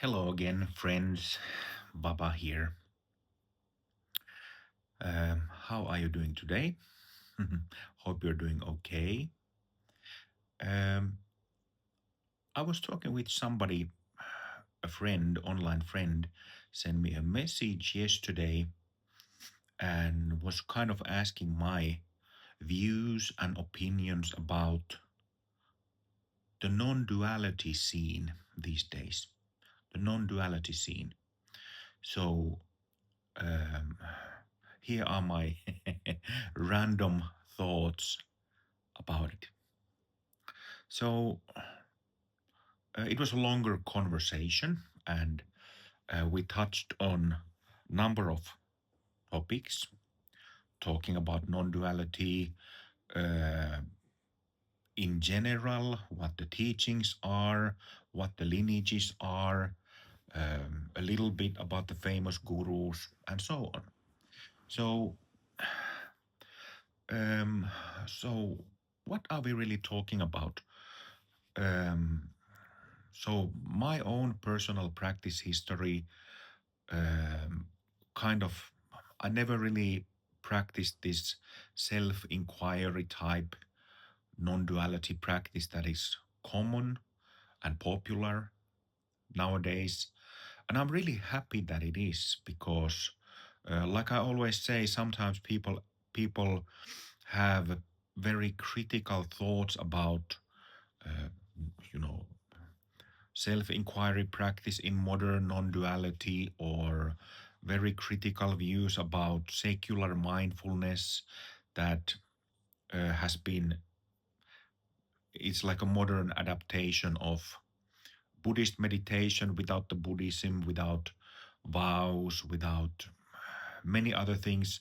Hello again, friends. Baba here. How are you doing today? Hope you're doing okay. Um, I was talking with somebody, a friend, online friend, sent me a message yesterday and was kind of asking my views and opinions about the non duality scene these days. The non duality scene. So, um, here are my random thoughts about it. So it was a longer conversation, and we touched on a number of topics, talking about non-duality uh, in general, what the teachings are, what the lineages are, a little bit about the famous gurus, and so on. So, um, so what are we really talking about? Um, So my own personal practice history, um, kind of, I never really practiced this self-inquiry type non-duality practice that is common and popular nowadays. And I'm really happy that it is because, like I always say, sometimes people have very critical thoughts about, uh, you know, self inquiry practice in modern non duality or very critical views about secular mindfulness that has been, it's like a modern adaptation of Buddhist meditation without the Buddhism, without vows, without many other things.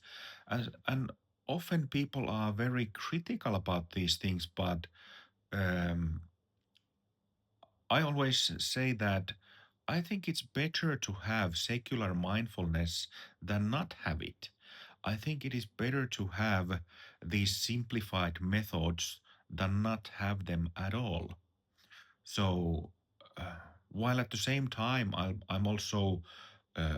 And often people are very critical about these things, but um, I always say that I think it's better to have secular mindfulness than not have it. I think it is better to have these simplified methods than not have them at all. So, while at the same time, I'm also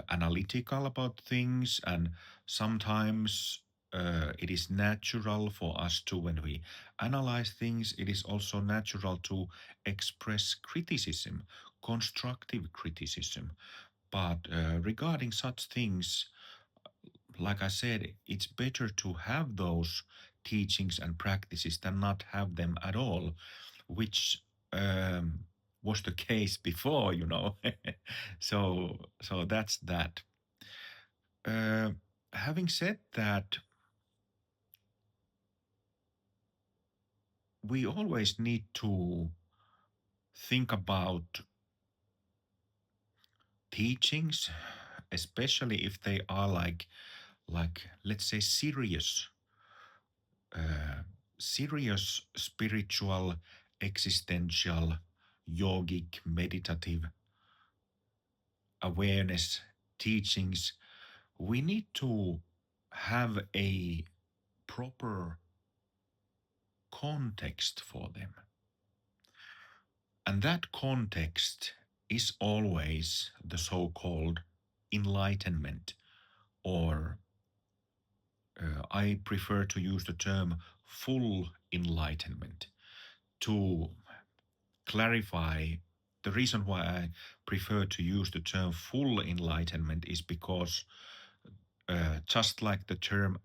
analytical about things, and sometimes it is natural for us to, when we analyze things, it is also natural to express criticism, constructive criticism. But regarding such things, like I said, it's better to have those teachings and practices than not have them at all, which was the case before. So that's that. Uh, Having said that, we always need to think about teachings, especially if they are like let's say uh, serious spiritual, existential, yogic, meditative awareness teachings. We need to have a proper context for them. And that context is always the so called enlightenment, or I prefer to use the term full enlightenment to clarify. The reason why I prefer to use the term full enlightenment is because just like the term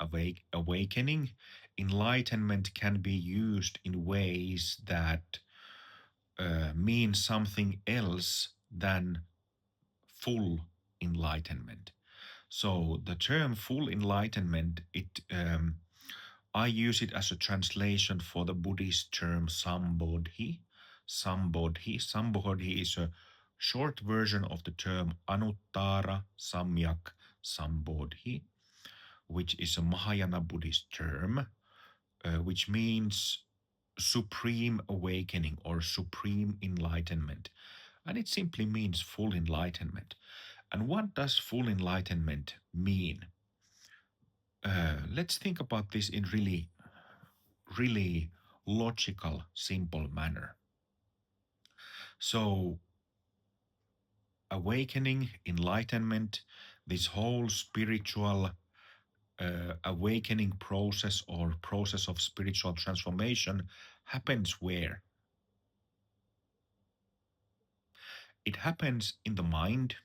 awakening, enlightenment can be used in ways that mean something else than full enlightenment. So the term full enlightenment, I use it as a translation for the Buddhist term sambodhi. Sambodhi is a short version of the term anuttara samyak sambodhi, which is a Mahayana Buddhist term, which means supreme awakening or supreme enlightenment. And it simply means full enlightenment. And what does full enlightenment mean? Let's think about this in really logical, simple manner. So, awakening, enlightenment, this whole spiritual awakening process or process of spiritual transformation happens where? It happens in the mind.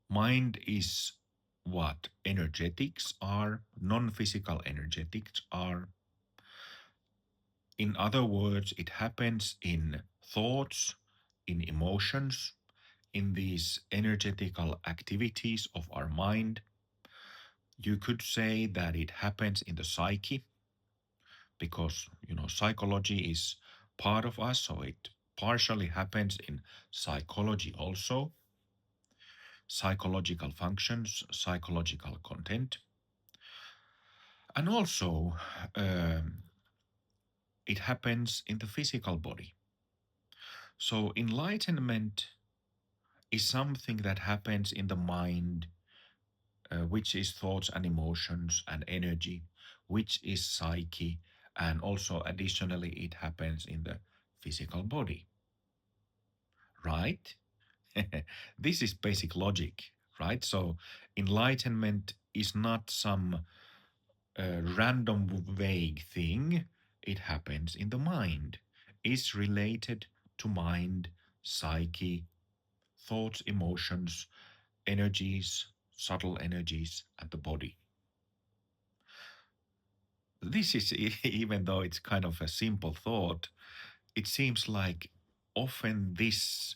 Mind is what energetics are, non physical energetics are. In other words, it happens in thoughts, in emotions, in these energetical activities of our mind. You could say that it happens in the psyche because, psychology is part of us, so it partially happens in psychology also, psychological functions, psychological content. And also, um, it happens in the physical body. So, enlightenment is something that happens in the mind, which is thoughts and emotions and energy, which is psyche, and also additionally, it happens in the physical body, right? This is basic logic, right? So, enlightenment is not some random vague thing. It happens in the mind, is related to mind, psyche, thoughts, emotions, energies, subtle energies, and the body. This is, even though it's kind of a simple thought, it seems like often this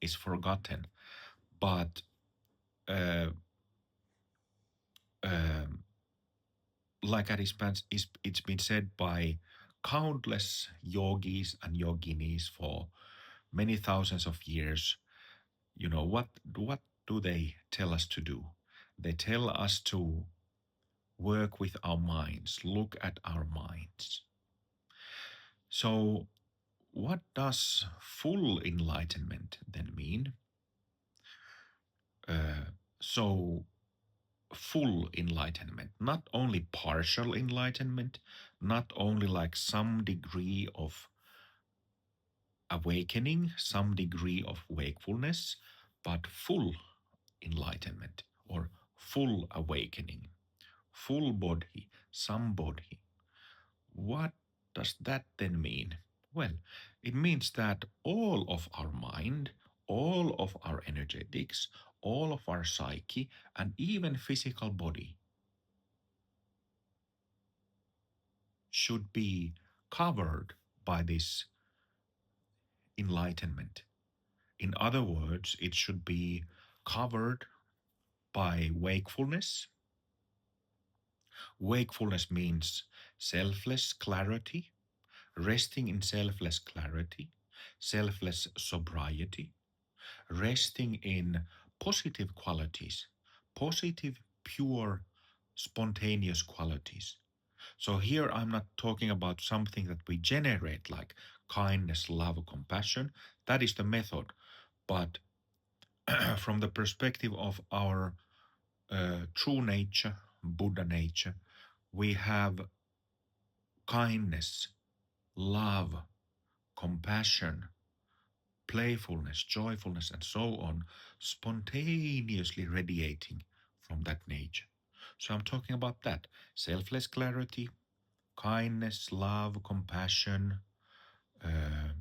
is forgotten. But uh, um, like it's been said by countless yogis and yoginis for many thousands of years, what do they tell us to do? They tell us to work with our minds, look at our minds. So, what does full enlightenment then mean? Uh, so, full enlightenment, not only partial enlightenment, not only like some degree of awakening, some degree of wakefulness, but full enlightenment or full awakening, full body, some body. What does that then mean? Well, it means that all of our mind, all of our energetics, all of our psyche, and even physical body should be covered by this enlightenment. In other words, it should be covered by wakefulness. Wakefulness means selfless clarity, resting in selfless clarity, selfless sobriety, resting in positive qualities, positive, pure, spontaneous qualities. So here I'm not talking about something that we generate like kindness, love, compassion. That is the method. But from the perspective of our true nature, Buddha nature, we have kindness, love, compassion, playfulness, joyfulness, and so on, spontaneously radiating from that nature. So I'm talking about that selfless clarity, kindness, love, compassion, uh,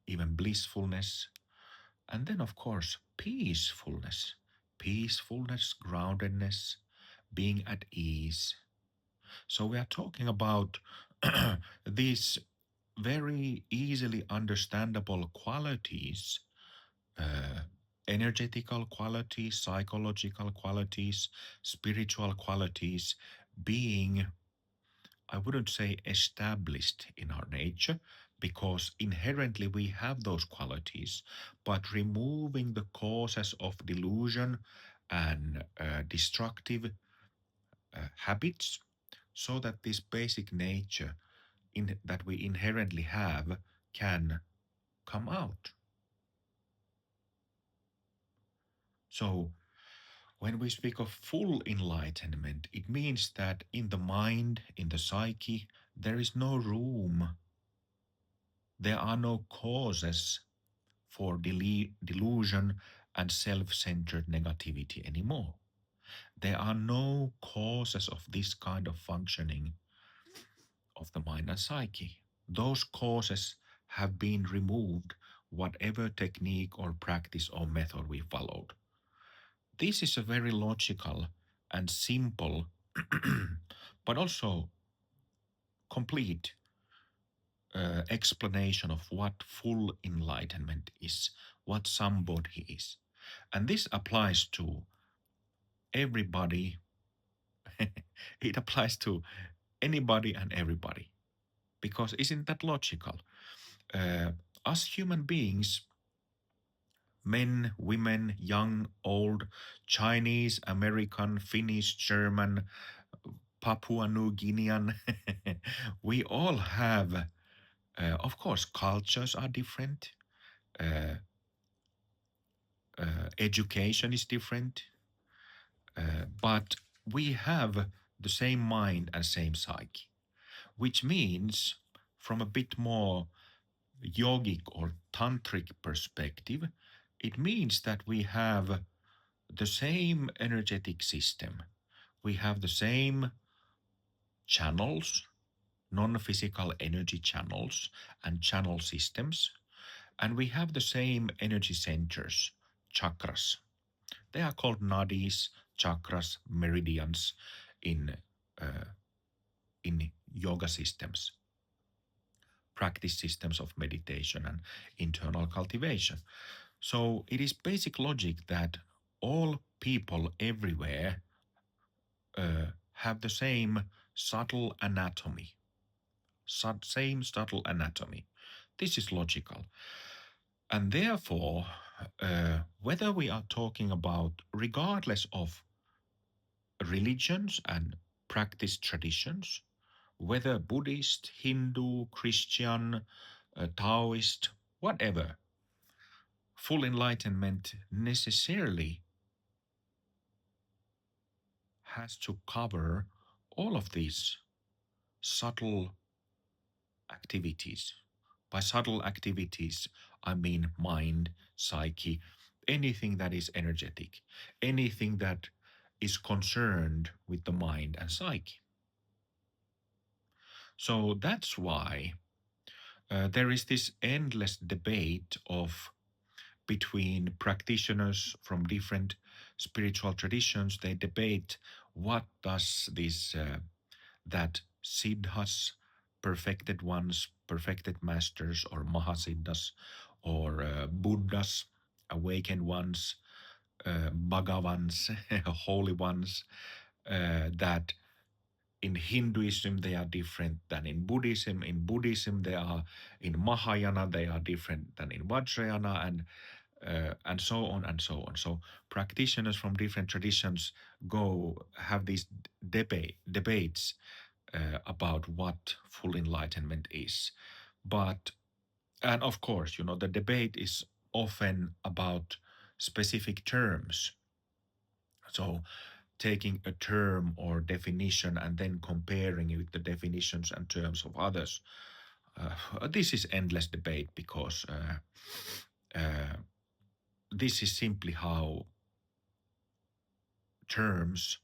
even blissfulness, and then, of course, peacefulness. Peacefulness, groundedness, being at ease. So we are talking about these very easily understandable qualities, uh, energetical qualities, psychological qualities, spiritual qualities, being, I wouldn't say established in our nature, because inherently we have those qualities, but removing the causes of delusion and destructive habits, so that this basic nature that we inherently have can come out. So, when we speak of full enlightenment, it means that in the mind, in the psyche, there is no room, there are no causes for delusion and self centered negativity anymore. There are no causes of this kind of functioning of the mind and psyche. Those causes have been removed, whatever technique or practice or method we followed. This is a very logical and simple, but also complete explanation of what full enlightenment is, what somebody is. And this applies to everybody, it applies to anybody and everybody. Because isn't that logical? Uh, us human beings, men, women, young, old, Chinese, American, Finnish, German, Papua New Guinean, we all have, of course, cultures are different, uh, education is different, but we have the same mind and same psyche, which means, from a bit more yogic or tantric perspective, it means that we have the same energetic system. We have the same channels, non physical energy channels and channel systems, and we have the same energy centers, chakras. They are called nadis, chakras, meridians in, uh, in yoga systems, practice systems of meditation and internal cultivation. So it is basic logic that all people everywhere have the same subtle anatomy, same subtle anatomy. This is logical. And therefore, whether we are talking about, regardless of religions and practice traditions, whether Buddhist, Hindu, Christian, Taoist, whatever, full enlightenment necessarily has to cover all of these subtle activities. By subtle activities, I mean mind, psyche, anything that is energetic, anything that is concerned with the mind and psyche. So that's why there is this endless debate of between practitioners from different spiritual traditions. They debate what does this that siddhas, perfected ones, perfected masters, or mahasiddhas, or buddhas, awakened ones, bhagavans, holy ones, that in Hinduism they are different than in Buddhism. In Buddhism they are, in Mahayana they are different than in Vajrayana, and so on and so on. So practitioners from different traditions go have these debates about what full enlightenment is. But, and of course, the debate is often about specific terms. So taking a term or definition and then comparing it with the definitions and terms of others. This is endless debate because uh, this is simply how terms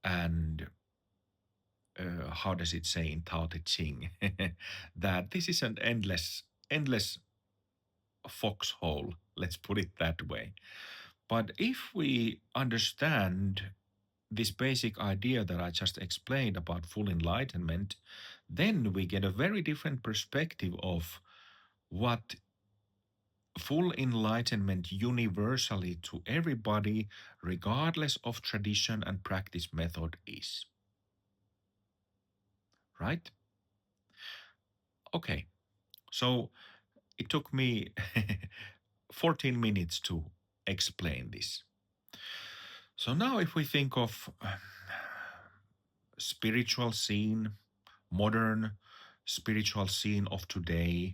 and how does it say in Tao Te Ching, that this is an endless foxhole, let's put it that way. But if we understand this basic idea that I just explained about full enlightenment, then we get a very different perspective of what full enlightenment universally to everybody, regardless of tradition and practice method, is. Right? Okay, so it took me 14 minutes to explain this. So now, if we think of spiritual scene, modern spiritual scene of today,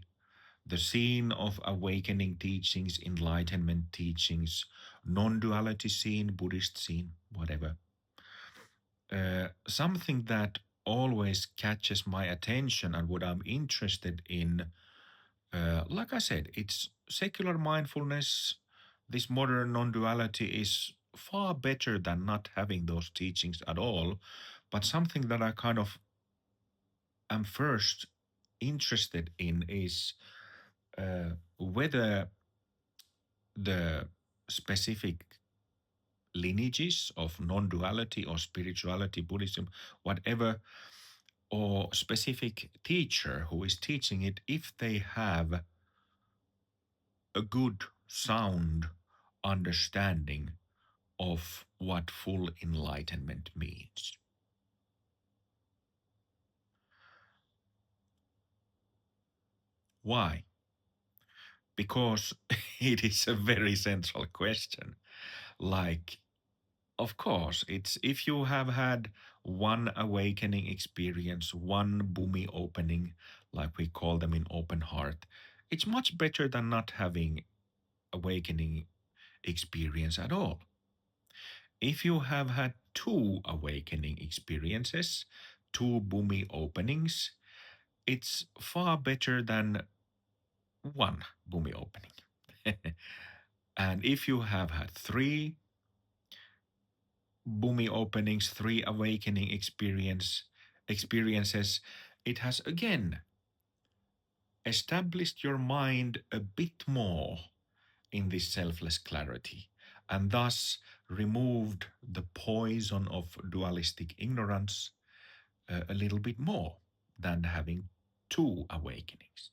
the scene of awakening teachings, enlightenment teachings, non-duality scene, Buddhist scene, whatever. Something that always catches my attention and what I'm interested in, like I said, it's secular mindfulness, this modern non-duality is far better than not having those teachings at all. But something that I kind of am first interested in is whether the specific lineages of non-duality or spirituality, Buddhism, whatever, or specific teacher who is teaching it, if they have a good, sound understanding of what full enlightenment means. Why? Because it is a very central question. Like, of course, it's if you have had one awakening experience, one boomy opening, like we call them in open heart, it's much better than not having awakening experience at all. If you have had two awakening experiences, two boomy openings, it's far better than one boomy opening. And if you have had three boomy openings, three awakening experiences, it has again established your mind a bit more in this selfless clarity, and thus removed the poison of dualistic ignorance a little bit more than having two awakenings.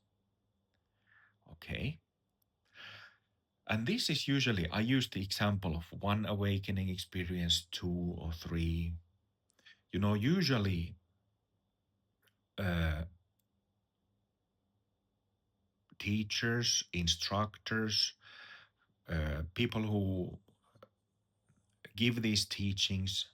Okay. And this is usually, I use the example of one awakening experience, two or three. Usually uh, teachers, instructors, people who give these teachings,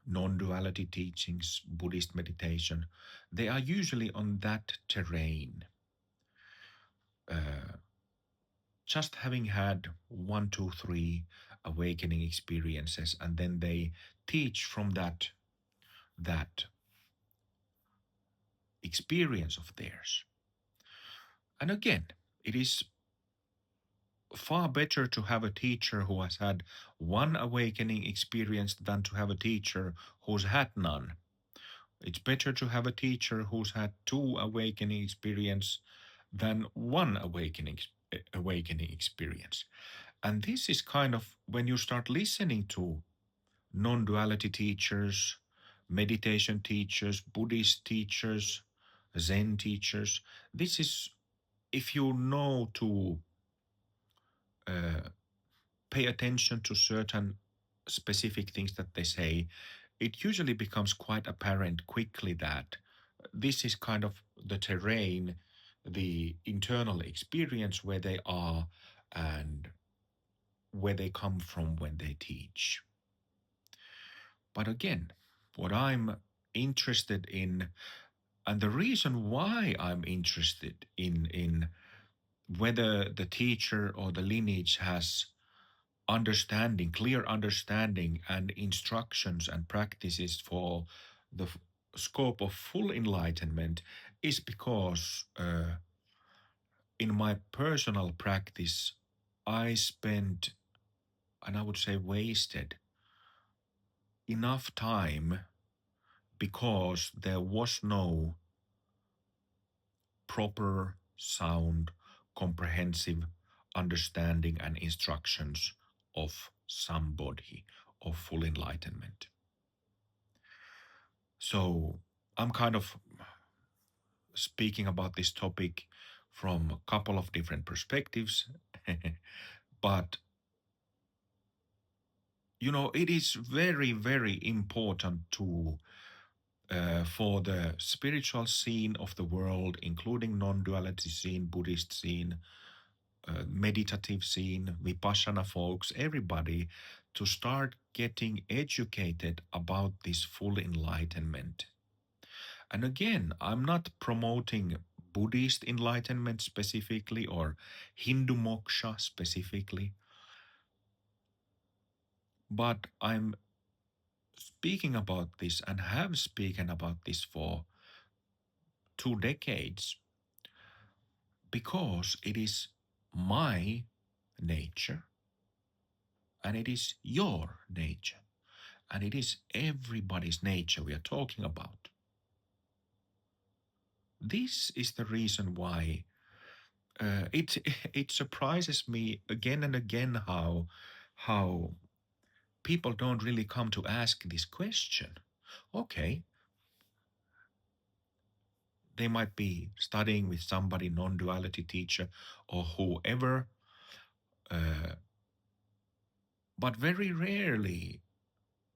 non duality teachings, Buddhist meditation, they are usually on that terrain. Uh, just having had one, two, three awakening experiences, and then they teach from that experience of theirs. And again, it is far better to have a teacher who has had one awakening experience than to have a teacher who's had none. It's better to have a teacher who's had two awakening experience than one awakening experience. And this is kind of when you start listening to non-duality teachers, meditation teachers, Buddhist teachers, Zen teachers. This is if you know to uh, pay attention to certain specific things that they say, it usually becomes quite apparent quickly that this is kind of the terrain, the internal experience where they are and where they come from when they teach. But again, what I'm interested in, and the reason why I'm interested in whether the teacher or the lineage has understanding, clear understanding, and instructions and practices for the scope of full enlightenment is because in my personal practice, I spent, and I would say wasted, enough time because there was no proper, sound, comprehensive understanding and instructions of somebody of full enlightenment. So I'm kind of speaking about this topic from a couple of different perspectives, but it is very, very important to for the spiritual scene of the world, including non-duality scene, Buddhist scene, meditative scene, Vipassana folks, everybody, to start getting educated about this full enlightenment. And again, I'm not promoting Buddhist enlightenment specifically or Hindu moksha specifically, but I'm speaking about this and have spoken about this for 2 decades because it is my nature and it is your nature and it is everybody's nature we are talking about. This is the reason why it it surprises me again and again how people don't really come to ask this question. Okay, they might be studying with somebody, non-duality teacher or whoever, uh, but very rarely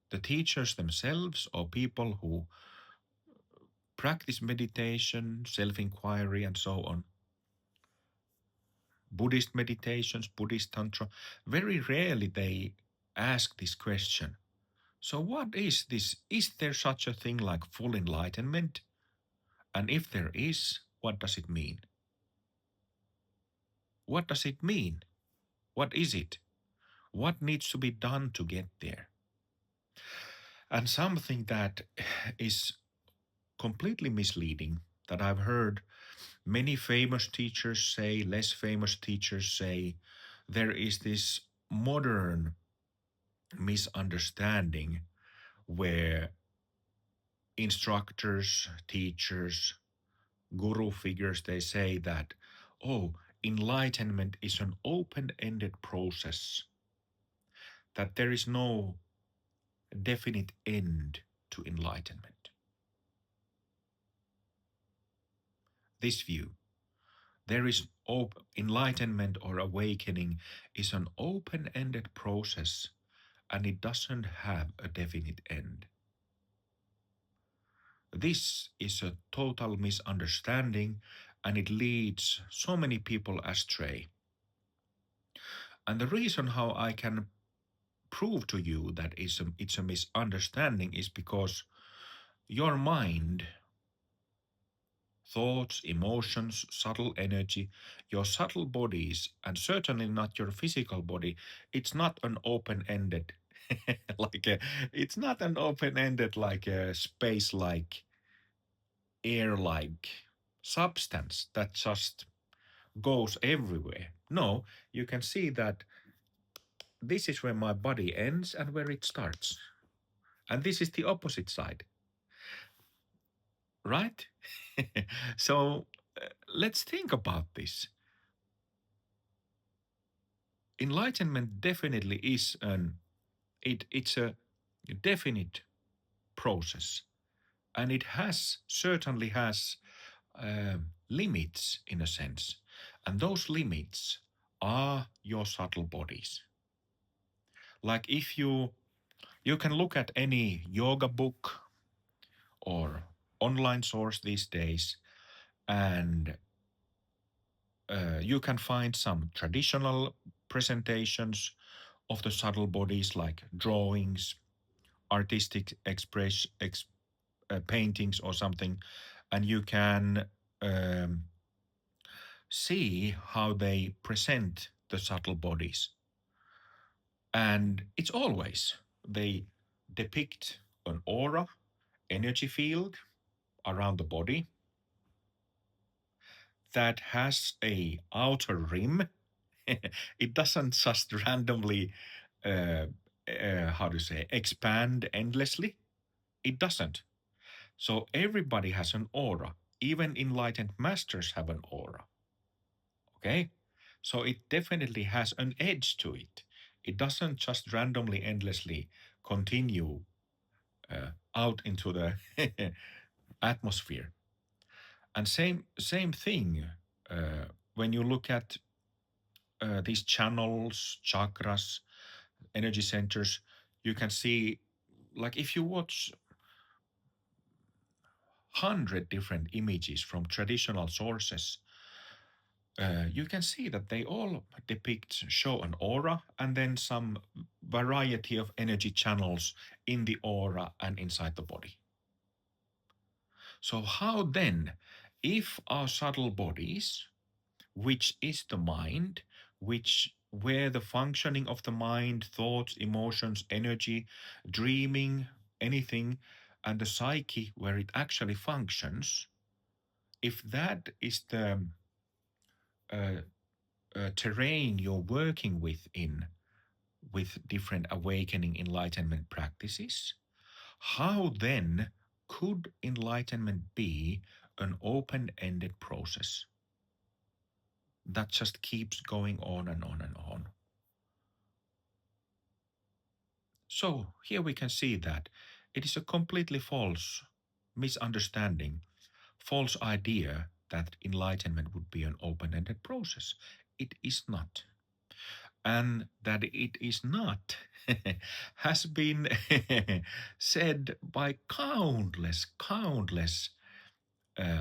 the teachers themselves or people who practice meditation, self-inquiry, and so on, Buddhist meditations, Buddhist tantra, very rarely they ask this question. So what is this? Is there such a thing like full enlightenment? And if there is, what does it mean? What does it mean? What is it? What needs to be done to get there? And something that is completely misleading that I've heard many famous teachers say, less famous teachers say, there is this modern misunderstanding where instructors, teachers, guru figures, they say that, oh, enlightenment is an open-ended process, that there is no definite end to enlightenment. This view, there is enlightenment or awakening is an open-ended process and it doesn't have a definite end. This is a total misunderstanding and it leads so many people astray. And the reason how I can prove to you that it's a misunderstanding is because your mind, thoughts, emotions, subtle energy, your subtle bodies, and certainly not your physical body, it's not an open-ended like a, it's not an open-ended like a space-like air-like substance that just goes everywhere. No, you can see that this is where my body ends and where it starts. And this is the opposite side, right? So let's think about this. Enlightenment definitely is it's a definite process, and it certainly has limits in a sense, and those limits are your subtle bodies. Like if you can look at any yoga book or online source these days, and you can find some traditional presentations of the subtle bodies like drawings, artistic paintings or something, and you can um, see how they present the subtle bodies. And it's always they depict an aura, energy field around the body that has a outer rim. It doesn't just randomly, uh, how to say, expand endlessly. It doesn't. So everybody has an aura. Even enlightened masters have an aura. Okay? So it definitely has an edge to it. It doesn't just randomly, endlessly continue out into the atmosphere. And same thing when you look at these channels, chakras, energy centers, you can see, like if you watch 100 different images from traditional sources, you can see that they all show an aura and then some variety of energy channels in the aura and inside the body. So how then, if our subtle bodies, which is the mind, where the functioning of the mind, thoughts, emotions, energy, dreaming, anything, and the psyche where it actually functions, if that is the uh, terrain you're working within with different awakening enlightenment practices, how then could enlightenment be an open ended process that just keeps going on and on and on? So here we can see that it is a completely false misunderstanding, false idea that enlightenment would be an open ended process. It is not. And that it is not has been said by countless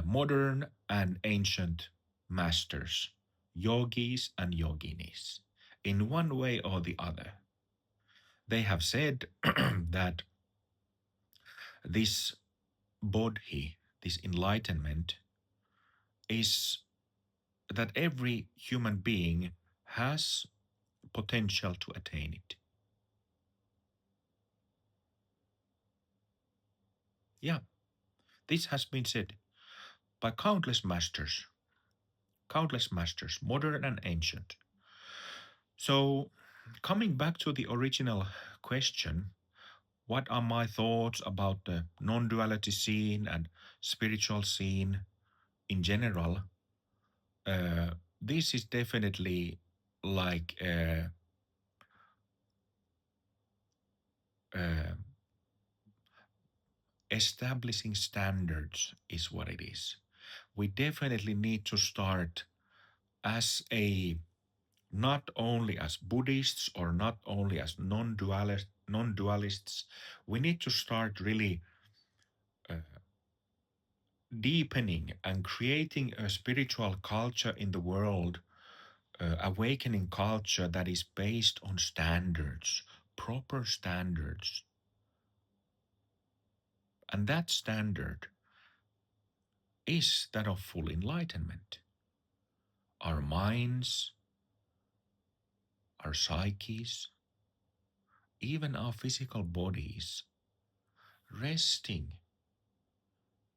modern and ancient masters, yogis and yoginis, in one way or the other. They have said that this bodhi, this enlightenment, is that every human being has potential to attain it. Yeah, this has been said by countless masters, modern and ancient. So, coming back to the original question, what are my thoughts about the non duality scene and spiritual scene in general? Uh, this is definitely like uh, establishing standards, is what it is. We definitely need to start as a not only as Buddhists or not only as non-dualists, we need to start really uh, deepening and creating a spiritual culture in the world, awakening culture that is based on standards, proper standards. And that standard is that of full enlightenment. Our minds, our psyches, even our physical bodies resting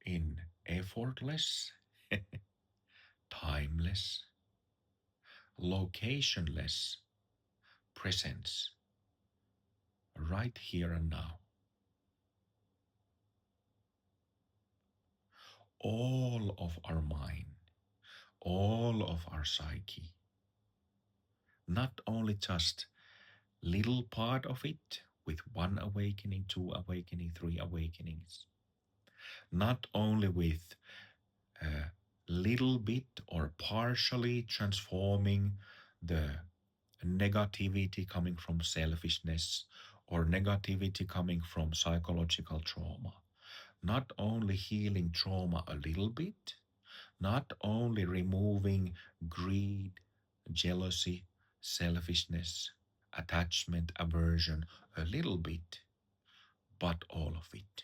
in effortless, timeless, locationless presence right here and now. All of our mind, all of our psyche, not only just little part of it with one awakening, two awakening, three awakenings, not only with a little bit or partially transforming the negativity coming from selfishness or negativity coming from psychological trauma. Not only healing trauma a little bit, not only removing greed, jealousy, selfishness, attachment, aversion a little bit, but all of it.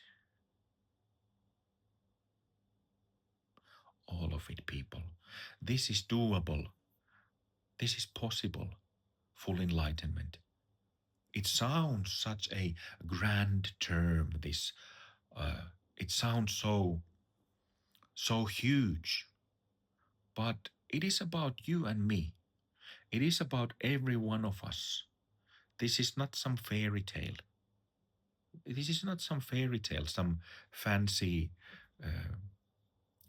All of it, people. This is doable. This is possible. Full enlightenment. It sounds such a grand term, this. It sounds so huge, but it is about you and me. It is about every one of us. This is not some fairy tale. This is not some fairy tale, some fancy, uh,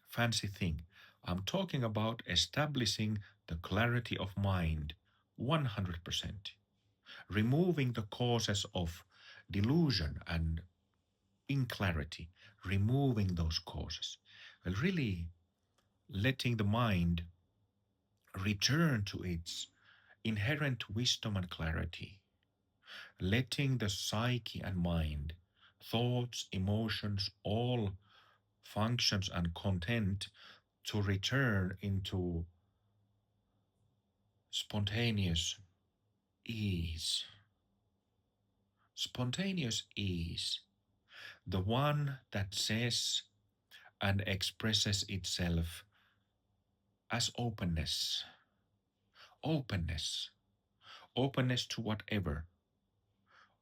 fancy thing. I'm talking about establishing the clarity of mind 100%, removing the causes of delusion and inclarity, removing those causes, and really letting the mind return to its inherent wisdom and clarity, letting the psyche and mind, thoughts, emotions, all functions and content to return into spontaneous ease. Spontaneous ease, the one that says and expresses itself as openness, openness, openness to whatever,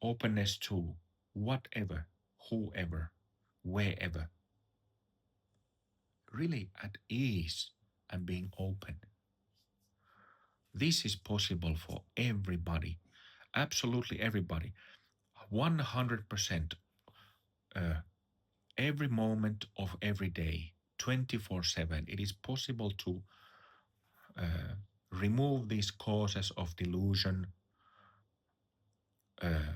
openness to whatever, whoever, wherever, really at ease and being open. This is possible for everybody, absolutely everybody, 100%, uh, every moment of every day, 24/7. It is possible to uh, remove these causes of delusion uh,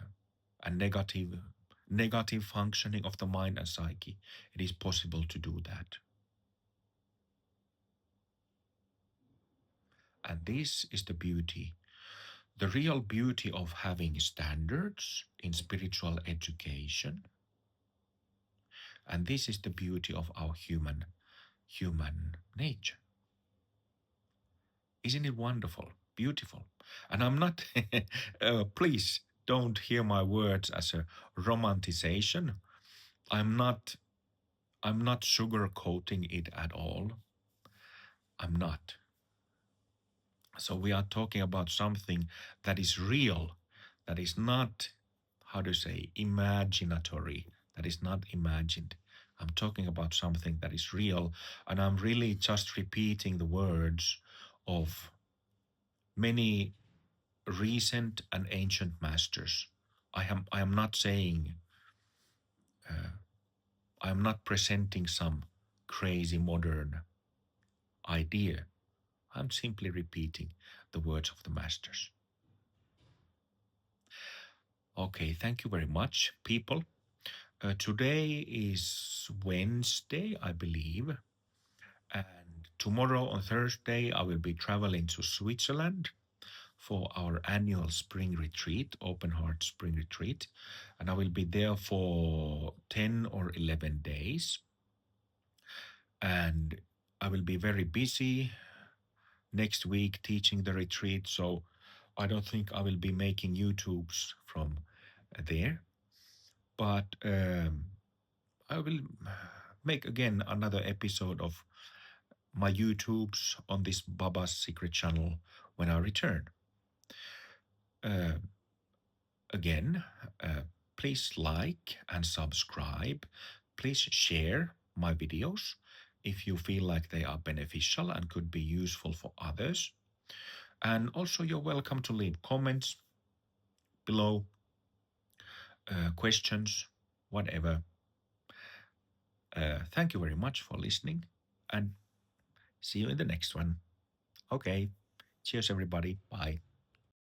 and negative functioning of the mind and psyche. It is possible to do that. And this is the beauty, the real beauty of having standards in spiritual education. And this is the beauty of our human nature. Isn't it wonderful, beautiful? And I'm not, please don't hear my words as a romanticization. I'm not, I'm not sugarcoating it at all. I'm not. So we are talking about something that is real, that is not, how to say, imaginatory, that is not imagined. I'm talking about something that is real, and I'm really just repeating the words of many recent and ancient masters. I am not saying, I am not presenting some crazy modern idea. I'm simply repeating the words of the masters. Okay, thank you very much, people. Today is Wednesday, I believe, and tomorrow on Thursday I will be traveling to Switzerland for our annual spring retreat, open heart spring retreat, and I will be there for 10 or 11 days. And I will be very busy next week teaching the retreat, so I don't think I will be making YouTubes from there. But I will make again another episode of my YouTubes on this Baba's Secret channel when I return. Uh, Again, please like and subscribe. Please share my videos if you feel like they are beneficial and could be useful for others. And also, you're welcome to leave comments below, questions, whatever. Thank you very much for listening, and see you in the next one. Okay. Cheers, everybody. Bye.